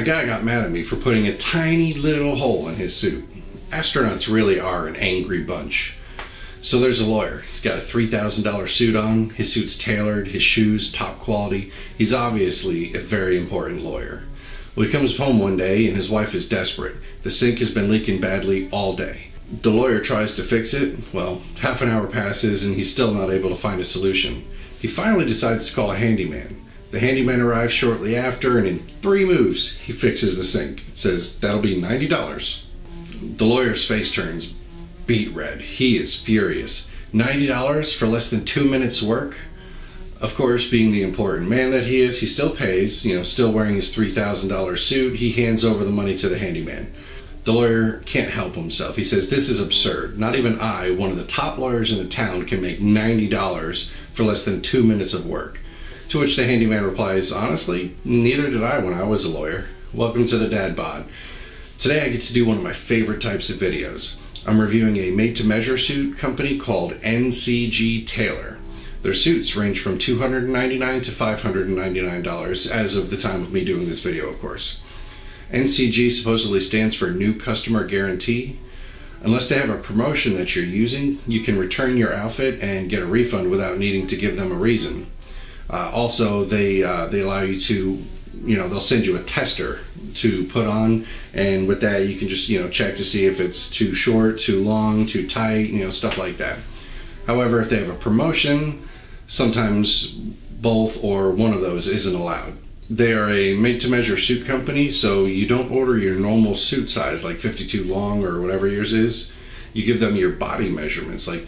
guy got mad at me for putting a tiny little hole in his suit. Astronauts really are an angry bunch. So there's a lawyer. He's got a $3,000 suit on. His suit's tailored, his shoes top quality. He's obviously a very important lawyer. Well, he comes home one day and his wife is desperate. The sink has been leaking badly all day. The lawyer tries to fix it. Well, half an hour passes and he's still not able to find a solution. He finally decides to call a handyman. The handyman arrives shortly after, and in 3 moves, he fixes the sink. It says, that'll be $90. The lawyer's face turns beet red. He is furious. $90 for less than 2 minutes work? Of course, being the important man that he is, he still pays, still wearing his $3,000 suit. He hands over the money to the handyman. The lawyer can't help himself. He says, this is absurd. Not even I, one of the top lawyers in the town, can make $90 for less than 2 minutes of work. To which the handyman replies, honestly, neither did I when I was a lawyer. Welcome to the Dad Bod. Today I get to do one of my favorite types of videos. I'm reviewing a made-to-measure suit company called NCG Tailor. Their suits range from $299 to $599 as of the time of me doing this video, of course. NCG supposedly stands for New Customer Guarantee. Unless they have a promotion that you're using, you can return your outfit and get a refund without needing to give them a reason. Also, they allow you to, they'll send you a tester to put on, and with that you can just, check to see if it's too short, too long, too tight, stuff like that. However, if they have a promotion, sometimes both or one of those isn't allowed. They are a made-to-measure suit company, so you don't order your normal suit size, like 52 long or whatever yours is. You give them your body measurements, like,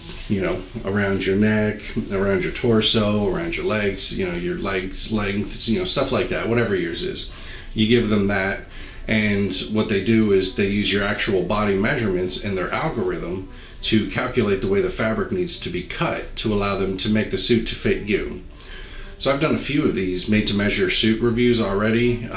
around your neck, around your torso, around your legs, your legs length, stuff like that, whatever yours is. You give them that, and what they do is they use your actual body measurements in their algorithm to calculate the way the fabric needs to be cut to allow them to make the suit to fit you. So I've done a few of these made-to-measure suit reviews already.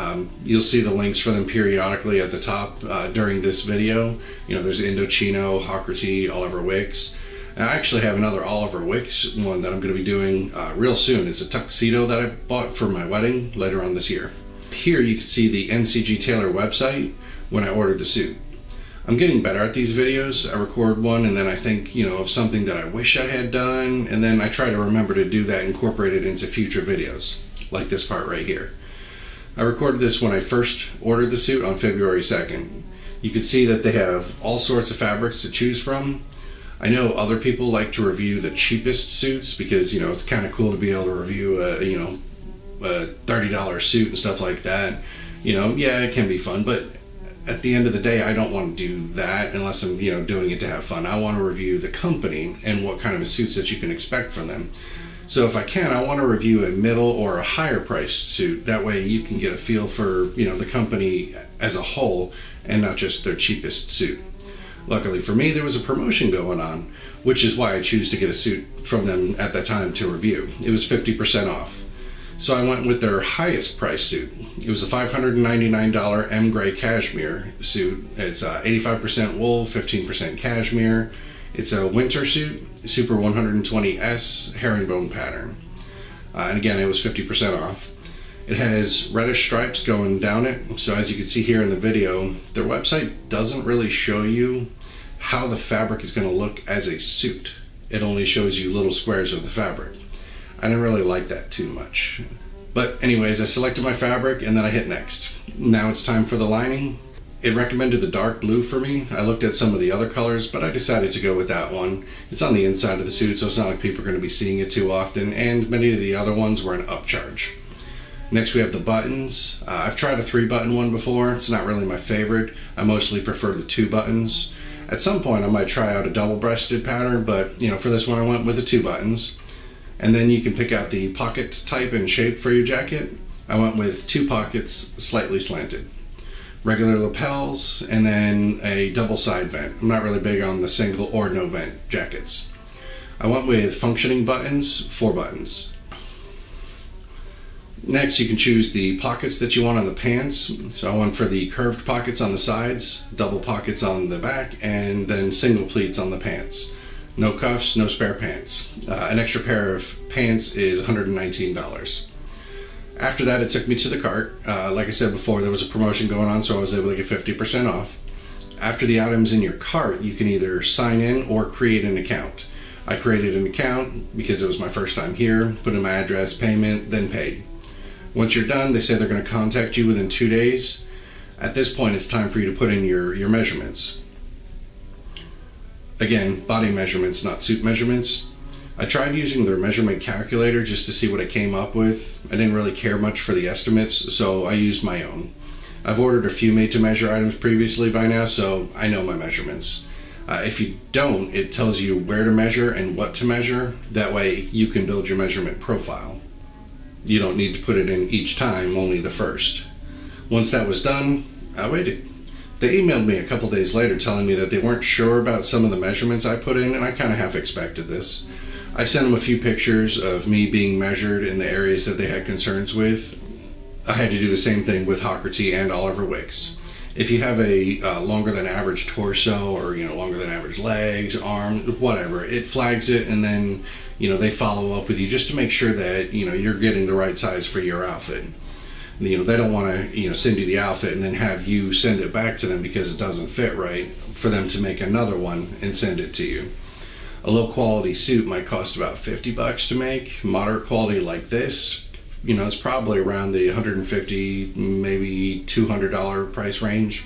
You'll see the links for them periodically at the top during this video. There's Indochino, Hawker T, Oliver Wicks. And I actually have another Oliver Wicks one that I'm going to be doing real soon. It's a tuxedo that I bought for my wedding later on this year. Here you can see the NCG Taylor website when I ordered the suit. I'm getting better at these videos. I record one and then I think, of something that I wish I had done, and then I try to remember to do that and incorporate it into future videos, like this part right here. I recorded this when I first ordered the suit on February 2nd. You can see that they have all sorts of fabrics to choose from. I know other people like to review the cheapest suits because, it's kind of cool to be able to review a $30 suit and stuff like that. Yeah, it can be fun, but at the end of the day, I don't want to do that unless I'm, doing it to have fun. I want to review the company and what kind of suits that you can expect from them. So if I can, I want to review a middle or a higher priced suit. That way you can get a feel for, the company as a whole and not just their cheapest suit. Luckily for me, there was a promotion going on, which is why I choose to get a suit from them at that time to review. It was 50% off. So I went with their highest price suit. It was a $599 M Gray cashmere suit. It's 85% wool, 15% cashmere. It's a winter suit, Super 120S herringbone pattern. And again, it was 50% off. It has reddish stripes going down it. So as you can see here in the video, their website doesn't really show you how the fabric is going to look as a suit. It only shows you little squares of the fabric. I didn't really like that too much. But anyways, I selected my fabric and then I hit next. Now it's time for the lining. It recommended the dark blue for me. I looked at some of the other colors, but I decided to go with that one. It's on the inside of the suit, so it's not like people are going to be seeing it too often, and many of the other ones were an upcharge. Next we have the buttons. I've tried a 3-button one before. It's not really my favorite. I mostly prefer the 2 buttons. At some point I might try out a double-breasted pattern, but for this one I went with the 2 buttons. And then you can pick out the pocket type and shape for your jacket. I went with 2 pockets, slightly slanted. Regular lapels, and then a double side vent. I'm not really big on the single or no vent jackets. I went with functioning buttons, 4 buttons. Next, you can choose the pockets that you want on the pants. So I went for the curved pockets on the sides, double pockets on the back, and then single pleats on the pants. No cuffs, no spare pants. An extra pair of pants is $119. After that, it took me to the cart. Like I said before, there was a promotion going on, so I was able to get 50% off. After the item's in your cart, you can either sign in or create an account. I created an account because it was my first time here, put in my address, payment, then paid. Once you're done, they say they're going to contact you within 2 days. At this point, it's time for you to put in your measurements. Again, body measurements, not suit measurements. I tried using their measurement calculator just to see what it came up with. I didn't really care much for the estimates, so I used my own. I've ordered a few made-to-measure items previously by now, so I know my measurements. If you don't, it tells you where to measure and what to measure. That way you can build your measurement profile. You don't need to put it in each time, only the first. Once that was done, I waited. They emailed me a couple days later telling me that they weren't sure about some of the measurements I put in, and I kind of half expected this. I sent them a few pictures of me being measured in the areas that they had concerns with. I had to do the same thing with Hockerty and Oliver Wicks. If you have a longer than average torso, or longer than average legs, arms, whatever, it flags it, and then they follow up with you just to make sure that you're getting the right size for your outfit. They don't want to send you the outfit and then have you send it back to them because it doesn't fit right, for them to make another one and send it to you. A low quality suit might cost about $50 to make. Moderate quality like this, it's probably around the $150, maybe $200 price range.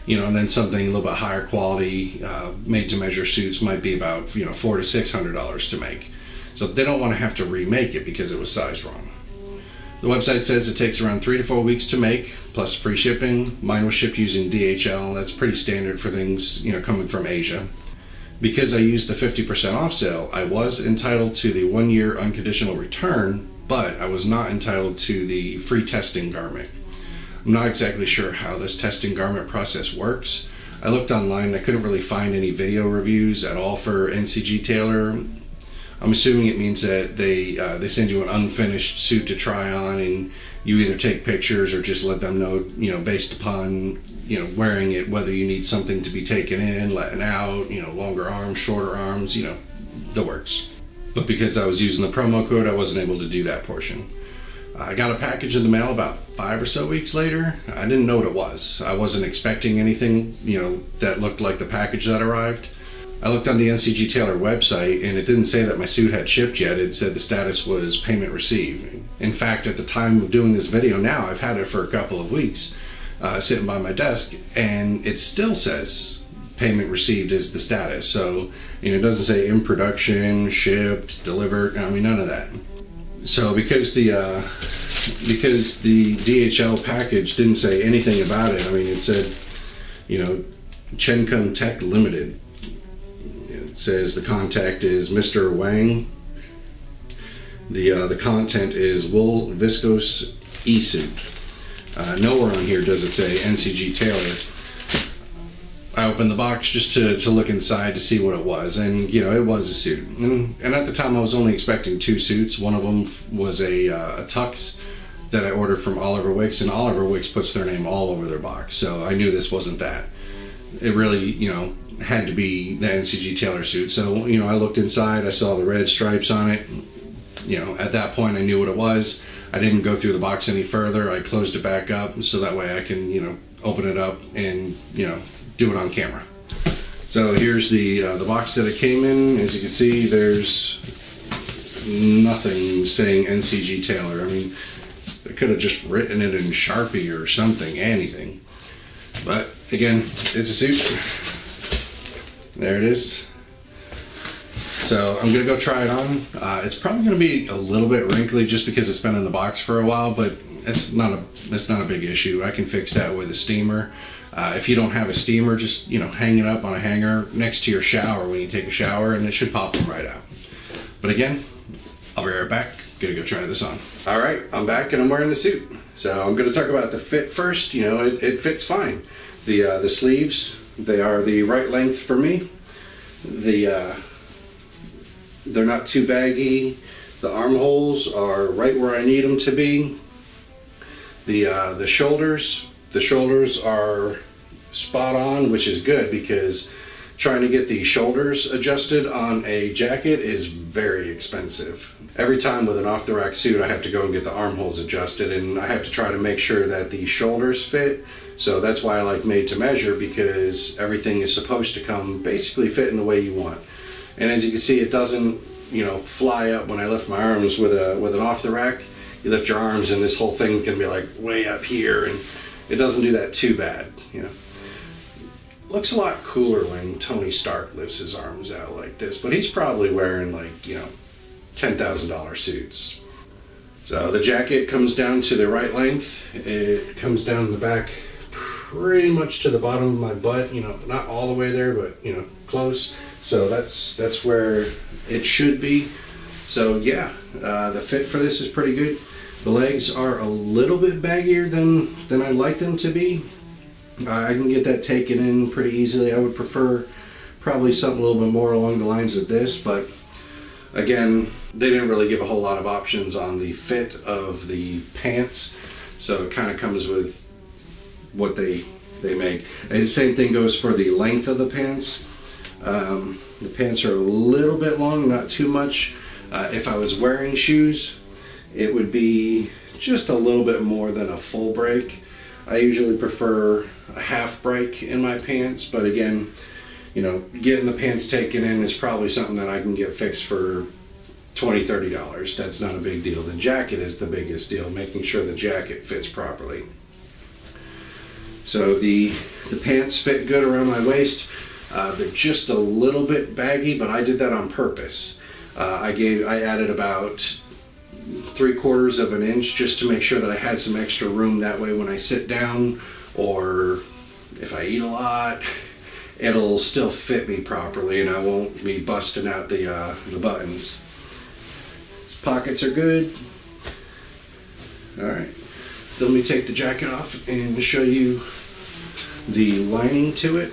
And then something a little bit higher quality, made to measure suits might be about $400 to $600 to make. So they don't want to have to remake it because it was sized wrong. The website says it takes around 3 to 4 weeks to make, plus free shipping. Mine was shipped using DHL. That's pretty standard for things coming from Asia. Because I used the 50% off sale, I was entitled to the 1-year unconditional return, but I was not entitled to the free testing garment. I'm not exactly sure how this testing garment process works. I looked online and I couldn't really find any video reviews at all for NCG Tailor. I'm assuming it means that they send you an unfinished suit to try on, and you either take pictures or just let them know, based upon wearing it, whether you need something to be taken in, letting out, longer arms, shorter arms, the works. But because I was using the promo code, I wasn't able to do that portion. I got a package in the mail about 5 or so weeks later. I didn't know what it was. I wasn't expecting anything, that looked like the package that arrived. I looked on the NCG Taylor website, and it didn't say that my suit had shipped yet. It said the status was payment received. In fact, at the time of doing this video now, I've had it for a couple of weeks, sitting by my desk, and it still says payment received is the status. So, it doesn't say in production, shipped, delivered, none of that. So because the DHL package didn't say anything about it, it said, Chencum Tech Limited. It says the contact is Mr. Wang. The content is wool viscose e-suit. Nowhere on here does it say NCG Taylor. I opened the box just to look inside to see what it was, and it was a suit. And at the time I was only expecting 2 suits. One of them was a tux that I ordered from Oliver Wicks, and Oliver Wicks puts their name all over their box, so I knew this wasn't that. It really, had to be the NCG Taylor suit. So, I looked inside, I saw the red stripes on it. At that point I knew what it was. I didn't go through the box any further. I closed it back up so that way I can, open it up and, do it on camera. So here's the box that it came in. As you can see, there's nothing saying NCG Taylor. They could have just written it in Sharpie or something, anything. But again, it's a suit. There it is. So I'm gonna go try it on. It's probably gonna be a little bit wrinkly just because it's been in the box for a while, but it's not a big issue. I can fix that with a steamer. If you don't have a steamer, just hang it up on a hanger next to your shower when you take a shower, and it should pop them right out. But again, I'll be right back. Gonna go try this on. All right, I'm back and I'm wearing the suit. So I'm gonna talk about the fit first. It fits fine. The sleeves, they are the right length for me. They're not too baggy. The armholes are right where I need them to be. The shoulders are spot on, which is good because trying to get the shoulders adjusted on a jacket is very expensive. Every time with an off-the-rack suit, I have to go and get the armholes adjusted, and I have to try to make sure that the shoulders fit. So that's why I like made to measure, because everything is supposed to come basically fit in the way you want. And as you can see, it doesn't, fly up when I lift my arms with an off-the-rack. You lift your arms and this whole thing's gonna be like way up here, and it doesn't do that too bad. Looks a lot cooler when Tony Stark lifts his arms out like this, but he's probably wearing like, $10,000 suits. So the jacket comes down to the right length. It comes down the back pretty much to the bottom of my butt, not all the way there, but close. So that's where it should be. So yeah, the fit for this is pretty good. The legs are a little bit baggier than I'd like them to be. I can get that taken in pretty easily. I would prefer probably something a little bit more along the lines of this, but again, they didn't really give a whole lot of options on the fit of the pants, so it kind of comes with what they make. And the same thing goes for the length of the pants. The pants are a little bit long, not too much. If I was wearing shoes, it would be just a little bit more than a full break. I usually prefer a half break in my pants, but again, getting the pants taken in is probably something that I can get fixed for $20, $30. That's not a big deal. The jacket is the biggest deal, making sure the jacket fits properly. So the pants fit good around my waist. They're just a little bit baggy, but I did that on purpose. I added about 3/4 of an inch just to make sure that I had some extra room. That way when I sit down or if I eat a lot, it'll still fit me properly and I won't be busting out the buttons. These pockets are good. Alright, so let me take the jacket off and show you the lining to it.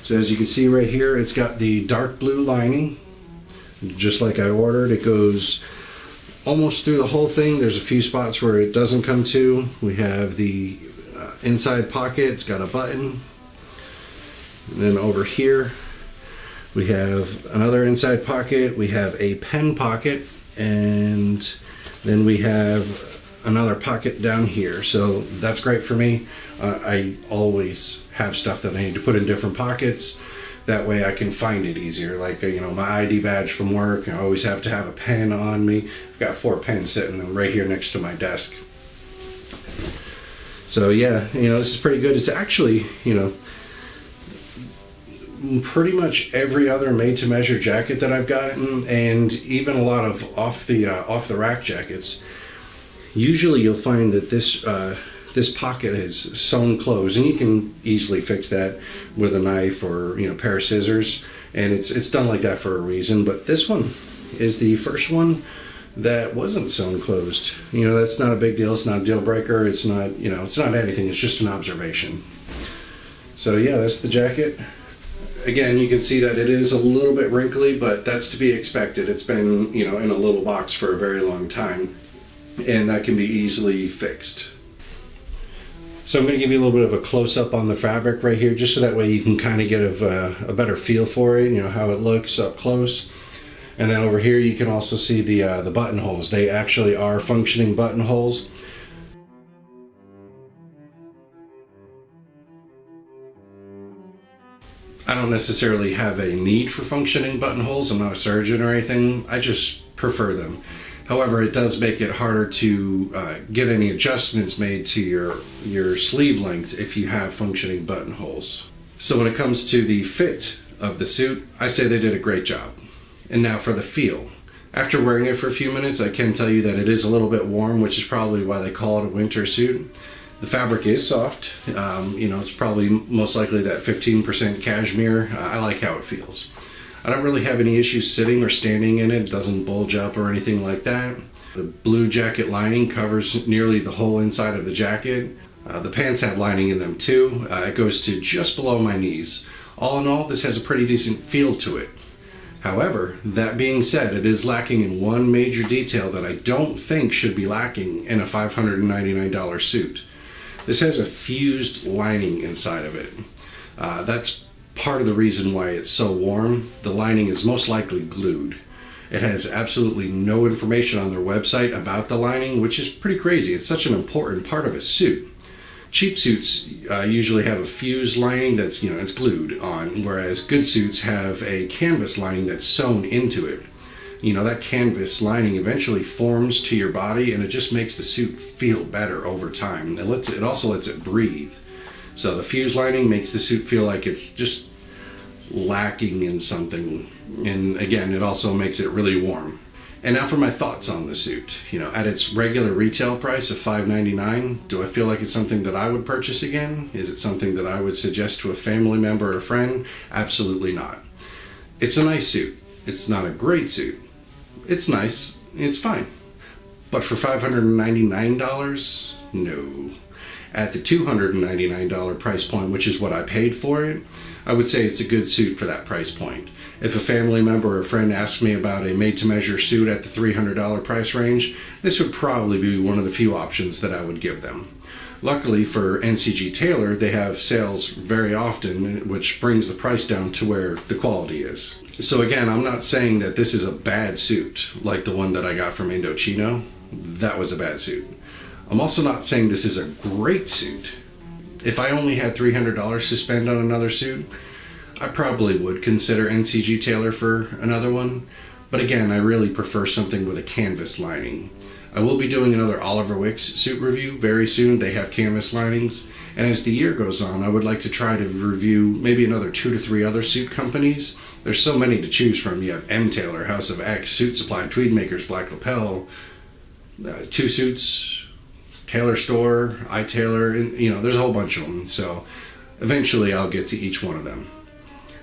So as you can see right here, it's got the dark blue lining, just like I ordered. It goes almost through the whole thing. There's a few spots where it doesn't come to. We have the inside pocket, it's got a button. And then over here we have another inside pocket, we have a pen pocket, and then we have another pocket down here. So that's great for me. I always have stuff that I need to put in different pockets. That way I can find it easier. Like, my ID badge from work, I always have to have a pen on me. I've got 4 pens sitting right here next to my desk. So yeah, this is pretty good. It's actually, pretty much every other made-to-measure jacket that I've gotten, and even a lot of off the rack jackets. Usually you'll find that this pocket is sewn closed, and you can easily fix that with a knife or a pair of scissors, and it's done like that for a reason. But this one is the first one that wasn't sewn closed. That's not a big deal. It's not a deal breaker. It's not it's not anything. It's just an observation. So yeah, that's the jacket. Again, you can see that it is a little bit wrinkly, but that's to be expected. It's been in a little box for a very long time, and that can be easily fixed. So I'm going to give you a little bit of a close-up on the fabric right here, just so that way you can kind of get a better feel for it, how it looks up close. And then over here you can also see the buttonholes. They actually are functioning buttonholes. I don't necessarily have a need for functioning buttonholes. I'm not a surgeon or anything. I just prefer them. However, it does make it harder to get any adjustments made to your sleeve lengths if you have functioning buttonholes. So when it comes to the fit of the suit, I say they did a great job. And now for the feel. After wearing it for a few minutes, I can tell you that it is a little bit warm, which is probably why they call it a winter suit. The fabric is soft. It's probably most likely that 15% cashmere. I like how it feels. I don't really have any issues sitting or standing in it. It doesn't bulge up or anything like that. The blue jacket lining covers nearly the whole inside of the jacket. The pants have lining in them too. It goes to just below my knees. All in all, this has a pretty decent feel to it. However, that being said, it is lacking in one major detail that I don't think should be lacking in a $599 suit. This has a fused lining inside of it. That's part of the reason why it's so warm. The lining is most likely glued. It has absolutely no information on their website about the lining, which is pretty crazy. It's such an important part of a suit. Cheap suits usually have a fused lining that's, it's glued on, whereas good suits have a canvas lining that's sewn into it. That canvas lining eventually forms to your body, and it just makes the suit feel better over time. It also lets it breathe. So the fused lining makes the suit feel like it's just lacking in something, and again, it also makes it really warm. And now for my thoughts on the suit. At its regular retail price of $5.99, do I feel like it's something that I would purchase again? Is it something that I would suggest to a family member or a friend? Absolutely not. It's a nice suit. It's not a great suit. It's nice. It's fine. But for $599, no. At the $299 price point, which is what I paid for it, I would say it's a good suit for that price point. If a family member or a friend asked me about a made-to-measure suit at the $300 price range, this would probably be one of the few options that I would give them. Luckily for NCG Tailor, they have sales very often, which brings the price down to where the quality is. So again, I'm not saying that this is a bad suit, like the one that I got from Indochino. That was a bad suit. I'm also not saying this is a great suit. If I only had $300 to spend on another suit, I probably would consider NCG Tailor for another one. But again, I really prefer something with a canvas lining. I will be doing another Oliver Wicks suit review very soon. They have canvas linings. And as the year goes on, I would like to try to review maybe another 2 to 3 other suit companies. There's so many to choose from. You have M. Taylor, House of X, Suit Supply, Tweed Makers, Black Lapel, Two Suits, Tailor Store, iTailor, and there's a whole bunch of them. So eventually I'll get to each one of them.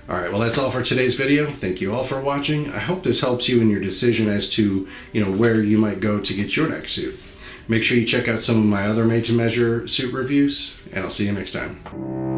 Alright, well that's all for today's video. Thank you all for watching. I hope this helps you in your decision as to, where you might go to get your next suit. Make sure you check out some of my other made-to-measure suit reviews, and I'll see you next time.